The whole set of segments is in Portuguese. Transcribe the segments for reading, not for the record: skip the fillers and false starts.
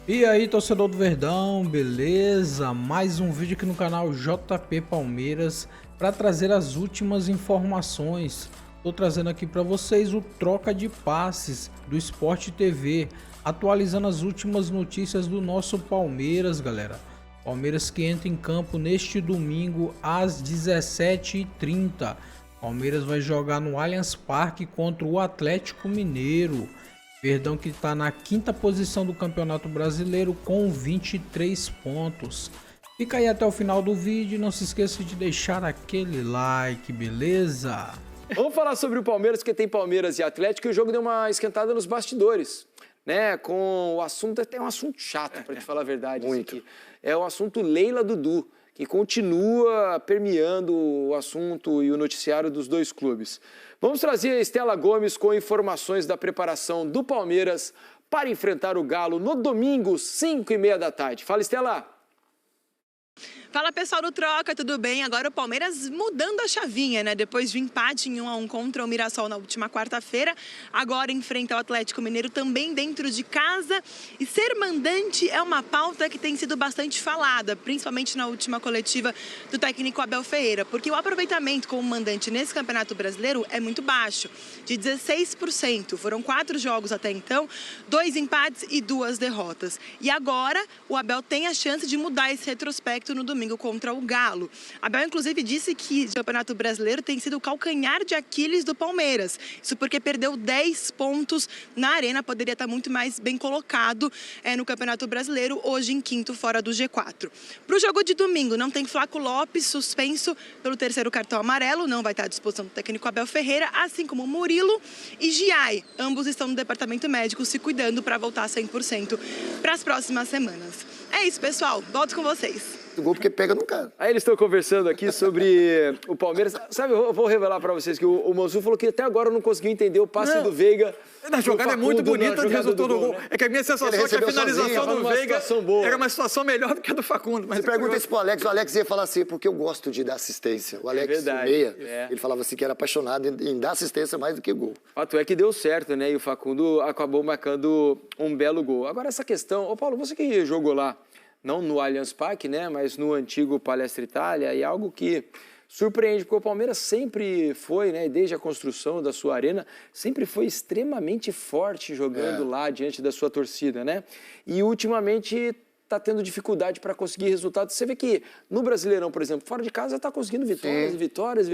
E aí, torcedor do Verdão, beleza? Mais um vídeo aqui no canal JP Palmeiras para trazer as últimas informações. Estou trazendo aqui para vocês o troca de passes do Sport TV, atualizando as últimas notícias do nosso Palmeiras, galera. Palmeiras que entra em campo neste domingo às 17h30. Palmeiras vai jogar no Allianz Parque contra o Atlético Mineiro. Verdão que está na quinta posição do Campeonato Brasileiro com 23 pontos. Fica aí até o final do vídeo e não se esqueça de deixar aquele like, beleza? Vamos falar sobre o Palmeiras, porque tem Palmeiras e Atlético e o jogo deu uma esquentada nos bastidores, né? Com o assunto, até um assunto chato, para te falar a verdade. Muito. Aqui. É o assunto Leila Dudu, que continua permeando o assunto e o noticiário dos dois clubes. Vamos trazer a Estela Gomes com informações da preparação do Palmeiras para enfrentar o Galo no domingo, 5h30 da tarde. Fala, Estela! Fala pessoal do Troca, tudo bem? Agora o Palmeiras mudando a chavinha, né? Depois de empate em 1-1 contra o Mirassol na última quarta-feira, agora enfrenta o Atlético Mineiro também dentro de casa. E ser mandante é uma pauta que tem sido bastante falada, principalmente na última coletiva do técnico Abel Ferreira, porque o aproveitamento como mandante nesse Campeonato Brasileiro é muito baixo, de 16%. Foram 4 jogos até então, 2 empates e 2 derrotas. E agora o Abel tem a chance de mudar esse retrospecto no domingo contra o Galo. Abel, inclusive, disse que o Campeonato Brasileiro tem sido o calcanhar de Aquiles do Palmeiras. Isso porque perdeu 10 pontos na Arena, poderia estar muito mais bem colocado no Campeonato Brasileiro, hoje em quinto fora do G4. Para o jogo de domingo, não tem Flaco Lopes, suspenso pelo 3º cartão amarelo, não vai estar à disposição do técnico Abel Ferreira, assim como Murilo e Giai. Ambos estão no departamento médico se cuidando para voltar 100% para as próximas semanas. É isso, pessoal. Volto com vocês. Do gol porque pega no cara. Aí eles estão conversando aqui sobre o Palmeiras. Sabe, eu vou revelar para vocês que o Mansu falou que até agora não conseguiu entender o passe do Veiga. A jogada é muito bonita, resultou do gol. Né? É que a minha sensação é que a finalização do Veiga era uma situação melhor do que a do Facundo. Mas você pergunta isso pro Alex, o Alex ia falar assim, porque eu gosto de dar assistência. O Alex, o meia, ele falava assim que era apaixonado em dar assistência mais do que gol. O fato é que deu certo, né? E o Facundo acabou marcando um belo gol. Agora essa questão... Ô Paulo, você que jogou lá, não no Allianz Parque, né, mas no antigo Palestra Itália, e algo que surpreende, porque o Palmeiras sempre foi, né, desde a construção da sua arena, sempre foi extremamente forte jogando lá diante da sua torcida, né? E ultimamente está tendo dificuldade para conseguir resultados. Você vê que no Brasileirão, por exemplo, fora de casa está conseguindo vitórias.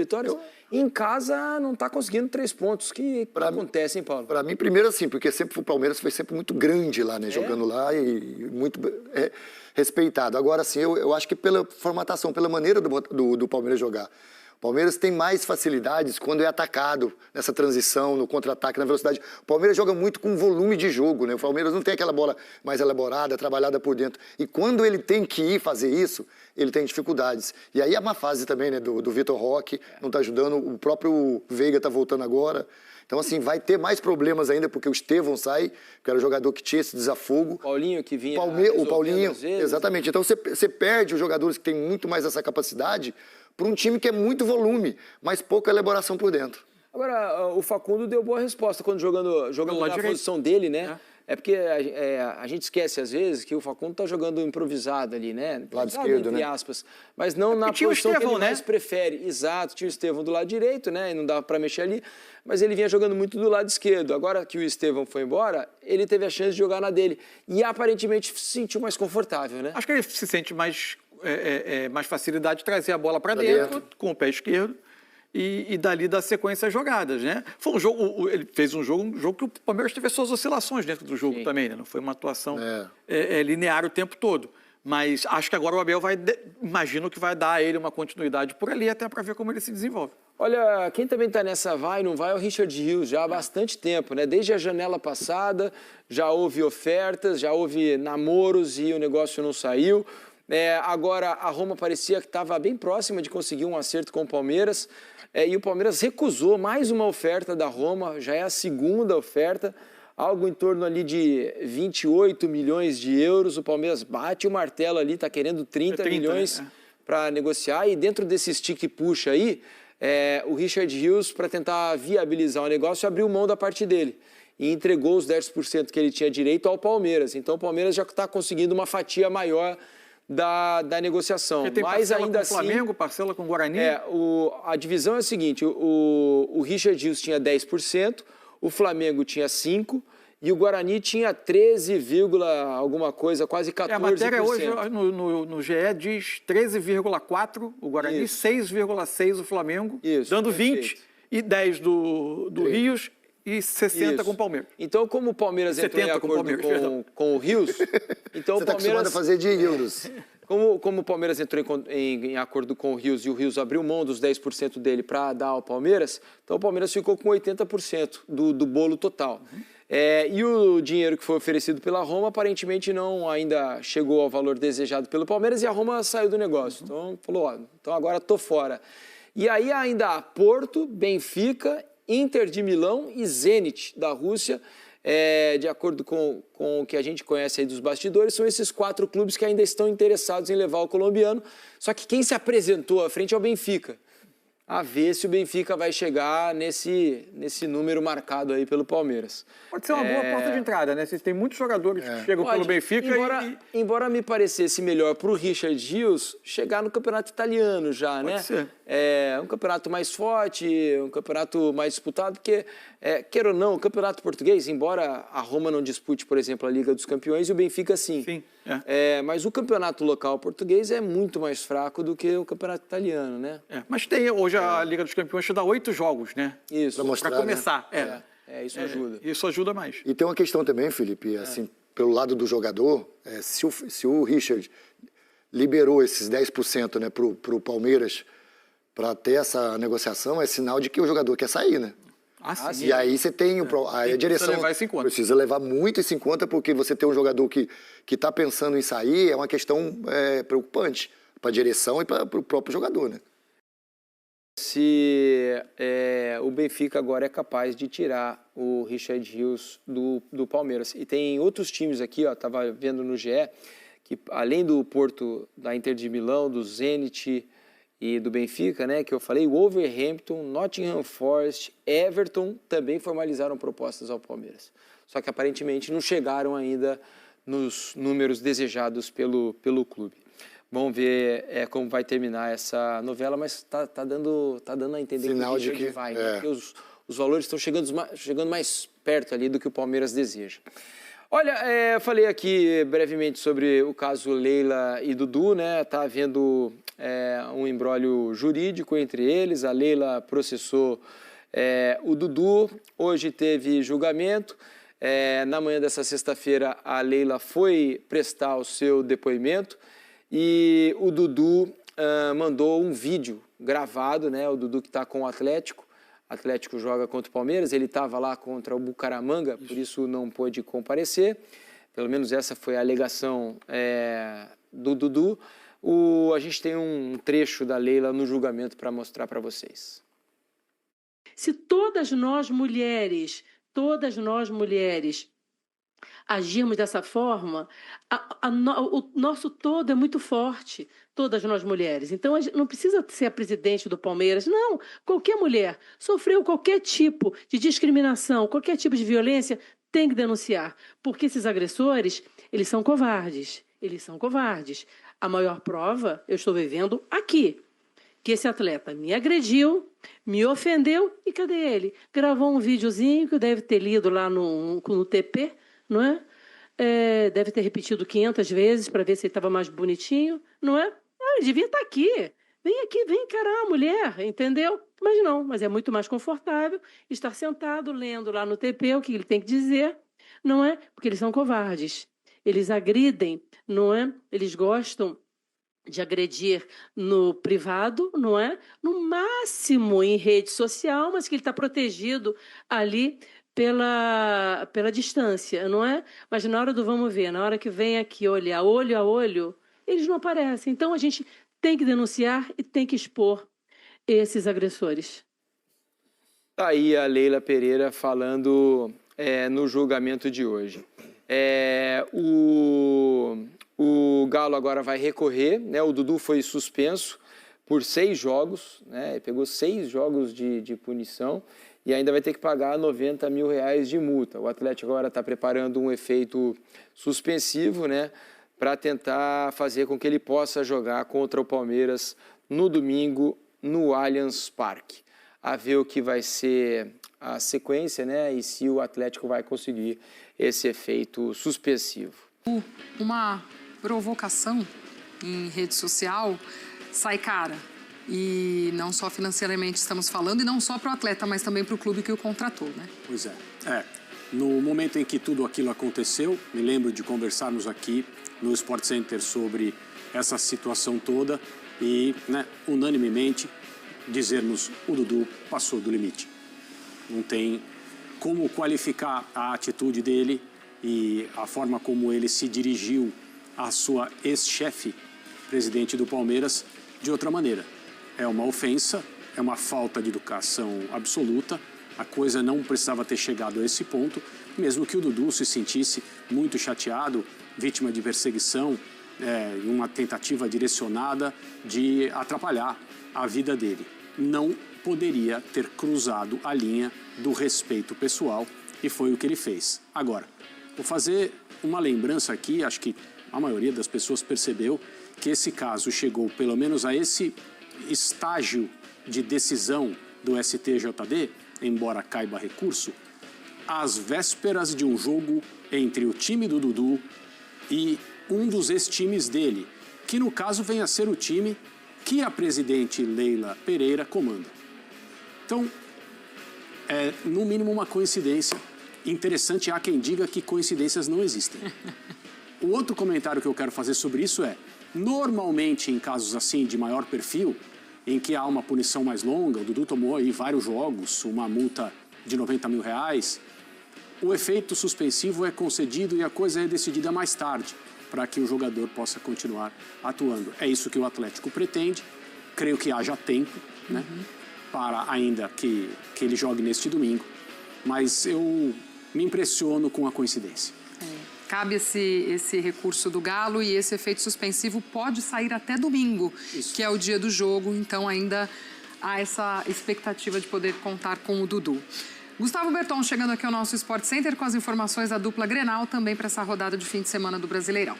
Em casa não está conseguindo 3 pontos. Que acontece, hein, Paulo? Para mim, primeiro assim, porque sempre o Palmeiras foi sempre muito grande lá, né? Jogando lá e muito respeitado. Agora, assim, eu acho que pela formatação, pela maneira do Palmeiras jogar. O Palmeiras tem mais facilidades quando é atacado, nessa transição, no contra-ataque, na velocidade. O Palmeiras joga muito com volume de jogo, né? O Palmeiras não tem aquela bola mais elaborada, trabalhada por dentro. E quando ele tem que ir fazer isso, ele tem dificuldades. E aí é uma fase também, né, do Vitor Roque, não está ajudando, o próprio Veiga está voltando agora. Então, assim, vai ter mais problemas ainda, porque o Estevão sai, que era o jogador que tinha esse desafogo. Paulinho que vinha o Paulinho, exatamente. Então, você perde os jogadores que têm muito mais essa capacidade para um time que é muito volume, mas pouca elaboração por dentro. Agora, o Facundo deu boa resposta quando jogando na posição dele, né? É porque a gente esquece, às vezes, que o Facundo tá jogando improvisado ali, né? Lado esquerdo, entre né? aspas. Mas não na posição que ele mais prefere. Exato, tinha o Estevão do lado direito, né? E não dava para mexer ali. Mas ele vinha jogando muito do lado esquerdo. Agora que o Estevão foi embora, ele teve a chance de jogar na dele. E aparentemente se sentiu mais confortável, né? Acho que ele se sente mais facilidade de trazer a bola para dentro, com o pé esquerdo. E dali dar sequência às jogadas, né? Foi um jogo, ele fez um jogo que o Palmeiras teve suas oscilações dentro do jogo também, né? Não foi uma atuação linear o tempo todo. Mas acho que agora o Abel imagino que vai dar a ele uma continuidade por ali, até para ver como ele se desenvolve. Olha, quem também está nessa vai e não vai é o Richard Rios, já há bastante tempo, né? Desde a janela passada, já houve ofertas, já houve namoros e o negócio não saiu. Agora a Roma parecia que estava bem próxima de conseguir um acerto com o Palmeiras, e o Palmeiras recusou mais uma oferta da Roma, já é a segunda oferta, algo em torno ali de 28 milhões de euros. O Palmeiras bate o martelo ali, está querendo 30 milhões para negociar, e dentro desse stick puxa aí, o Richard Rios, para tentar viabilizar o negócio, abriu mão da parte dele. e entregou os 10% que ele tinha direito ao Palmeiras. Então o Palmeiras já está conseguindo uma fatia maior da negociação. Porque tem mas parcela ainda com o assim, Flamengo, parcela com o Guarani. a divisão é a seguinte, o Richard Rios tinha 10%, o Flamengo tinha 5%, e o Guarani tinha 13, alguma coisa, quase 14%. A matéria hoje no GE diz 13,4% o Guarani, 6,6% o Flamengo, dando perfeito. 20 e 10 do Rios e 60 com o Palmeiras. Então, como o Palmeiras entrou em acordo com o Rios, então Você está acostumado a fazer de euros. Como o Palmeiras entrou em acordo com o Rios e o Rios abriu mão dos 10% dele para dar ao Palmeiras, então o Palmeiras ficou com 80% do bolo total. E o dinheiro que foi oferecido pela Roma aparentemente não ainda chegou ao valor desejado pelo Palmeiras e a Roma saiu do negócio. Então falou, então agora estou fora. E aí ainda há Porto, Benfica, Inter de Milão e Zenit da Rússia. De acordo com o que a gente conhece aí dos bastidores, são esses 4 clubes que ainda estão interessados em levar o colombiano. Só que quem se apresentou à frente é o Benfica. A ver se o Benfica vai chegar nesse número marcado aí pelo Palmeiras. Pode ser uma boa porta de entrada, né? Tem muitos jogadores que chegam pelo Benfica embora me parecesse melhor para o Richard Rios chegar no campeonato italiano já, né? Pode ser. Um campeonato mais forte, um campeonato mais disputado, porque, queira ou não, o campeonato português, embora a Roma não dispute, por exemplo, a Liga dos Campeões, e o Benfica sim. Sim. Mas o campeonato local português é muito mais fraco do que o campeonato italiano, né? Mas tem hoje a Liga dos Campeões te dá 8 jogos, né? Isso. Para começar. Isso ajuda. Isso ajuda mais. E tem uma questão também, Felipe, assim, pelo lado do jogador, se o Richard liberou esses 10%, né, para o Palmeiras para ter essa negociação, é sinal de que o jogador quer sair, né? Sim. E aí você tem aí a direção precisa levar muito isso em conta, porque você tem um jogador que está pensando em sair, é uma questão preocupante para a direção e para o próprio jogador, né? Se o Benfica agora é capaz de tirar o Richard Rios do Palmeiras. E tem outros times aqui, estava vendo no GE, que além do Porto, da Inter de Milão, do Zenit e do Benfica, né, que eu falei, o Wolverhampton, Nottingham Forest, Everton também formalizaram propostas ao Palmeiras. Só que aparentemente não chegaram ainda nos números desejados pelo clube. Vamos ver como vai terminar essa novela, mas tá dando a entender sinal que o Richard vai, né? Porque os valores estão chegando mais perto ali do que o Palmeiras deseja. Olha, falei aqui brevemente sobre o caso Leila e Dudu, né? Tá havendo um imbróglio jurídico entre eles. A Leila processou o Dudu. Hoje teve julgamento. Na manhã dessa sexta-feira, a Leila foi prestar o seu depoimento e o Dudu mandou um vídeo gravado, né? O Dudu que está com o Atlético. O Atlético joga contra o Palmeiras, ele estava lá contra o Bucaramanga, por isso não pôde comparecer. Pelo menos essa foi a alegação do Dudu. A gente tem um trecho da Leila no julgamento para mostrar para vocês. Se todas nós mulheres agirmos dessa forma, o nosso todo é muito forte, todas nós mulheres. Então, a gente não precisa ser a presidente do Palmeiras, não. Qualquer mulher sofreu qualquer tipo de discriminação, qualquer tipo de violência, tem que denunciar, porque esses agressores, eles são covardes. A maior prova eu estou vivendo aqui, que esse atleta me agrediu, me ofendeu, e cadê ele? Gravou um videozinho que deve ter lido lá no TP, não é? Deve ter repetido 500 vezes para ver se ele estava mais bonitinho, não é? Ele devia estar aqui. Vem aqui, vem encarar a mulher, entendeu? Mas é muito mais confortável estar sentado lendo lá no TP o que ele tem que dizer, não é? Porque eles são covardes. Eles agridem, não é? Eles gostam de agredir no privado, não é? No máximo em rede social, mas que ele está protegido ali pela distância, não é? Mas na hora do vamos ver, na hora que vem aqui olhar olho a olho, eles não aparecem. Então a gente tem que denunciar e tem que expor esses agressores. Tá aí a Leila Pereira falando no julgamento de hoje. O Galo agora vai recorrer, né? O Dudu foi suspenso por 6 jogos, né? Ele pegou 6 jogos de punição e ainda vai ter que pagar R$90 mil de multa. O Atlético agora está preparando um efeito suspensivo, né, para tentar fazer com que ele possa jogar contra o Palmeiras no domingo no Allianz Parque. A ver o que vai ser a sequência, né, e se o Atlético vai conseguir esse efeito suspensivo. Uma provocação em rede social sai cara. E não só financeiramente estamos falando, e não só para o atleta, mas também para o clube que o contratou, né? Pois é. No momento em que tudo aquilo aconteceu, me lembro de conversarmos aqui no Sport Center sobre essa situação toda e, né, unanimemente, dizermos o Dudu passou do limite. Não tem como qualificar a atitude dele e a forma como ele se dirigiu à sua ex-chefe, presidente do Palmeiras, de outra maneira. É uma ofensa, é uma falta de educação absoluta, a coisa não precisava ter chegado a esse ponto, mesmo que o Dudu se sentisse muito chateado, vítima de perseguição, uma tentativa direcionada de atrapalhar a vida dele. Não poderia ter cruzado a linha do respeito pessoal e foi o que ele fez. Agora, vou fazer uma lembrança aqui, acho que a maioria das pessoas percebeu que esse caso chegou pelo menos a esse estágio de decisão do STJD, embora caiba recurso, às vésperas de um jogo entre o time do Dudu e um dos ex-times dele, que no caso vem a ser o time que a presidente Leila Pereira comanda. Então, é no mínimo uma coincidência. Interessante, há quem diga que coincidências não existem. O outro comentário que eu quero fazer sobre isso é, normalmente em casos assim de maior perfil, em que há uma punição mais longa, o Dudu tomou aí vários jogos, uma multa de R$90 mil, o efeito suspensivo é concedido e a coisa é decidida mais tarde, para que o jogador possa continuar atuando. É isso que o Atlético pretende, creio que haja tempo, né, para ainda que ele jogue neste domingo, mas eu me impressiono com a coincidência. Cabe esse recurso do Galo e esse efeito suspensivo pode sair até domingo, que é o dia do jogo, então ainda há essa expectativa de poder contar com o Dudu. Gustavo Berton chegando aqui ao nosso Sport Center com as informações da dupla Grenal também para essa rodada de fim de semana do Brasileirão.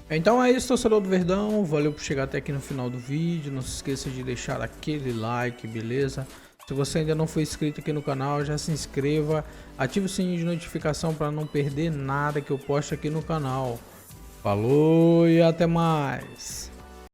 Então é isso, torcedor do Verdão, valeu por chegar até aqui no final do vídeo, não se esqueça de deixar aquele like, beleza? Se você ainda não foi inscrito aqui no canal, já se inscreva, ative o sininho de notificação para não perder nada que eu posto aqui no canal. Falou e até mais!